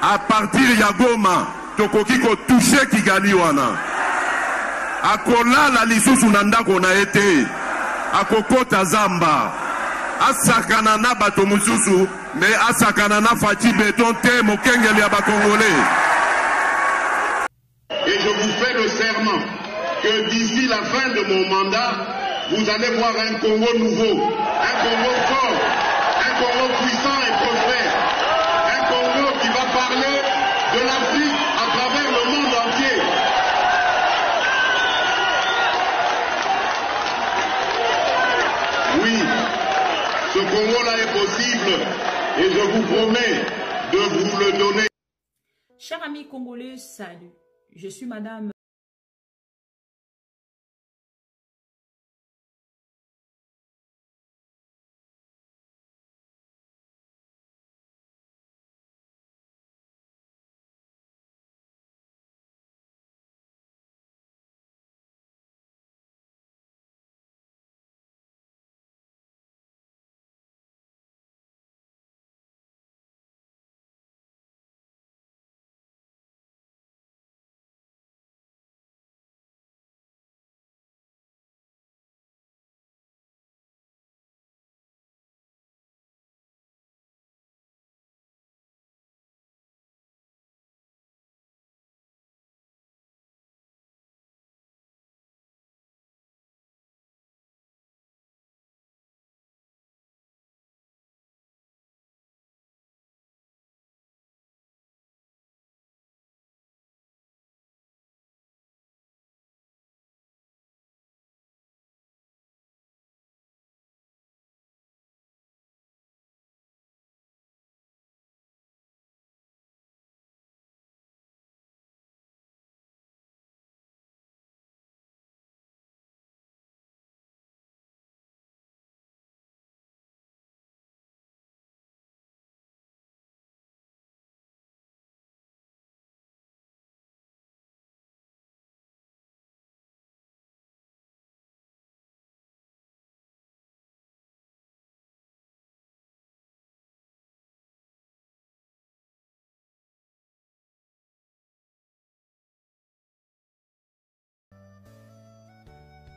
À partir ya Goma, tokoki ko toucher Kigali wana. Akola la lisusu na ndako na ete. Akokota zamba. Asakana na bato mususu, mais asakana na Fati Beton te mokengeli ya ba Congolais. Et je vous fais le serment que d'ici la fin de mon mandat, vous allez voir un Congo nouveau, un Congo fort, un Congo puissant et prospère, un Congo qui va parler de l'Afrique à travers le monde entier. Oui, ce Congo-là est possible et je vous promets de vous le donner. Chers amis congolais, salut. Je suis Madame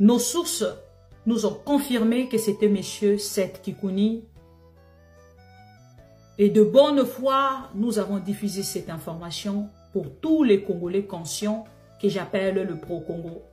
Nos sources nous ont confirmé que c'était monsieur Seth Kikuni. Et de bonne foi, nous avons diffusé cette information pour tous les Congolais conscients que j'appelle le pro-Congo.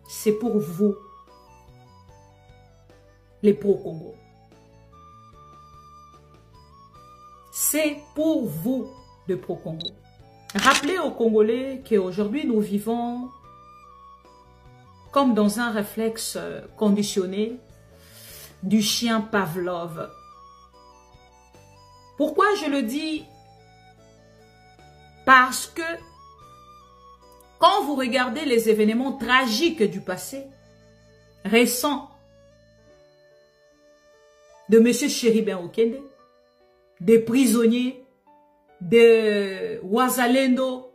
C'est pour vous, les pro-Congo. C'est pour vous, les pro-Congo. Rappelez aux Congolais qu'aujourd'hui, nous vivons comme dans un réflexe conditionné du chien Pavlov. Pourquoi je le dis? Parce que quand vous regardez les événements tragiques du passé, récents, de M. Chéribin Okende, des prisonniers, de Ouazalendo,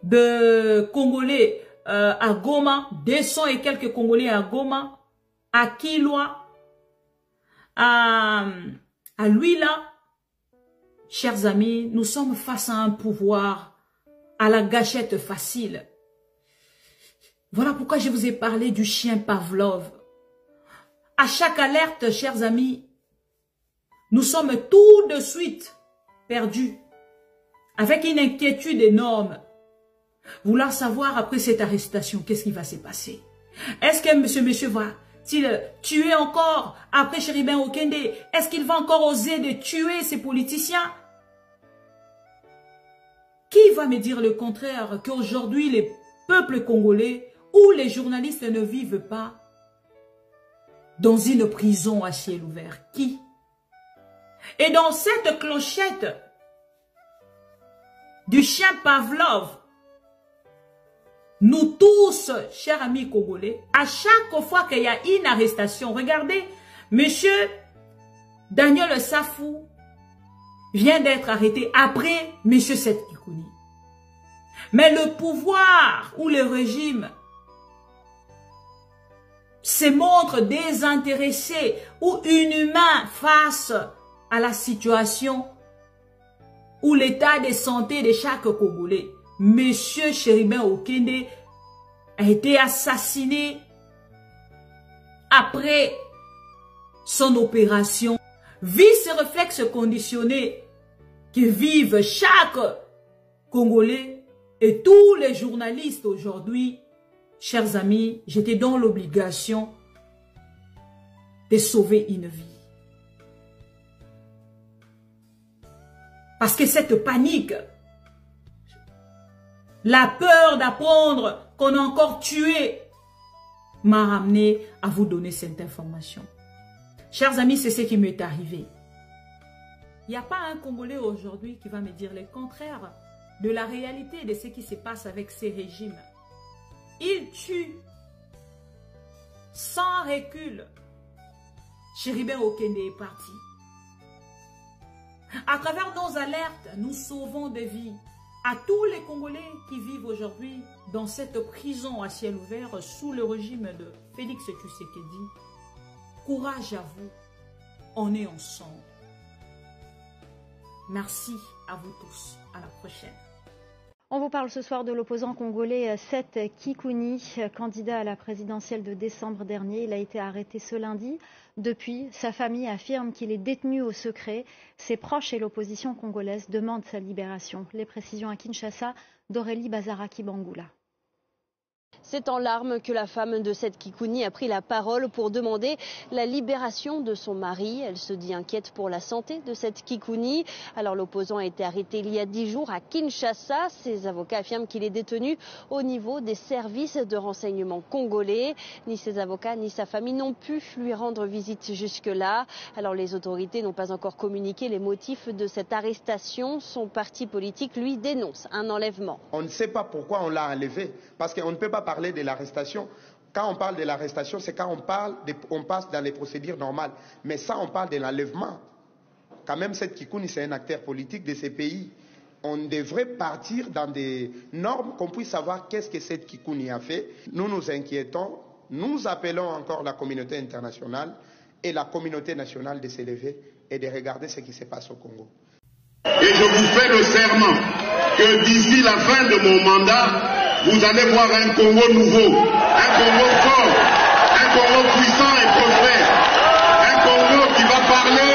de Congolais à Goma, 200 et quelques Congolais à Goma, à Kilwa, à Luila, chers amis, nous sommes face à un pouvoir à la gâchette facile. Voilà pourquoi je vous ai parlé du chien Pavlov. à chaque alerte, chers amis, nous sommes tout de suite perdus, avec une inquiétude énorme. Vouloir savoir après cette arrestation, qu'est-ce qui va se passer? Est-ce que monsieur va-t-il tuer encore après Chéribin Okende? Est-ce qu'il va encore oser de tuer ces politiciens? Qui va me dire le contraire, qu'aujourd'hui les peuples congolais ou les journalistes ne vivent pas dans une prison à ciel ouvert? Qui? Et dans cette clochette du chien Pavlov, nous tous, chers amis congolais, à chaque fois qu'il y a une arrestation, regardez, monsieur Daniel Safou vient d'être arrêté après monsieur Seth Kikouni. Mais le pouvoir ou le régime se montre désintéressé ou inhumain face à la situation ou l'état de santé de chaque Congolais. Monsieur Chéribin Okende a été assassiné après son opération. Vit ces réflexes conditionnés que vivent chaque Congolais et tous les journalistes aujourd'hui. Chers amis, j'étais dans l'obligation de sauver une vie. Parce que cette panique, la peur d'apprendre qu'on a encore tué, m'a ramené à vous donner cette information. Chers amis, c'est ce qui m'est arrivé. Il n'y a pas un Congolais aujourd'hui qui va me dire le contraire de la réalité de ce qui se passe avec ces régimes. Ils tuent sans recul. Chéribin Okende est parti. À travers nos alertes, nous sauvons des vies. À tous les Congolais qui vivent aujourd'hui dans cette prison à ciel ouvert sous le régime de Félix Tshisekedi, courage à vous, on est ensemble. Merci à vous tous, à la prochaine. On vous parle ce soir de l'opposant congolais Seth Kikouni, candidat à la présidentielle de décembre dernier. Il a été arrêté ce lundi. Depuis, sa famille affirme qu'il est détenu au secret. Ses proches et l'opposition congolaise demandent sa libération. Les précisions à Kinshasa d'Aurélie Bazaraki-Bangoula. C'est en larmes que la femme de Seth Kikouni a pris la parole pour demander la libération de son mari. Elle se dit inquiète pour la santé de Seth Kikouni. Alors l'opposant a été arrêté il y a 10 jours à Kinshasa. Ses avocats affirment qu'il est détenu au niveau des services de renseignement congolais. Ni ses avocats ni sa famille n'ont pu lui rendre visite jusque-là. Alors les autorités n'ont pas encore communiqué les motifs de cette arrestation. Son parti politique, lui, dénonce un enlèvement. On ne sait pas pourquoi on l'a enlevé, parce qu'on ne peut pas parler de l'arrestation. Quand on parle de l'arrestation, c'est quand on passe dans les procédures normales. Mais ça, on parle de l'enlèvement. Quand même, Seth Kikouni, c'est un acteur politique de ces pays. On devrait partir dans des normes qu'on puisse savoir qu'est-ce que Seth Kikouni a fait. Nous nous inquiétons, nous appelons encore la communauté internationale et la communauté nationale de s'élever et de regarder ce qui se passe au Congo. Et je vous fais le serment que d'ici la fin de mon mandat, vous allez voir un Congo nouveau, un Congo fort, un Congo puissant et prospère, un Congo qui va parler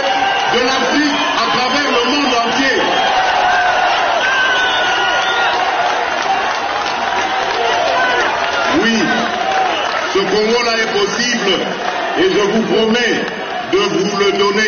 de l'Afrique à travers le monde entier. Oui, ce Congo-là est possible et je vous promets de vous le donner.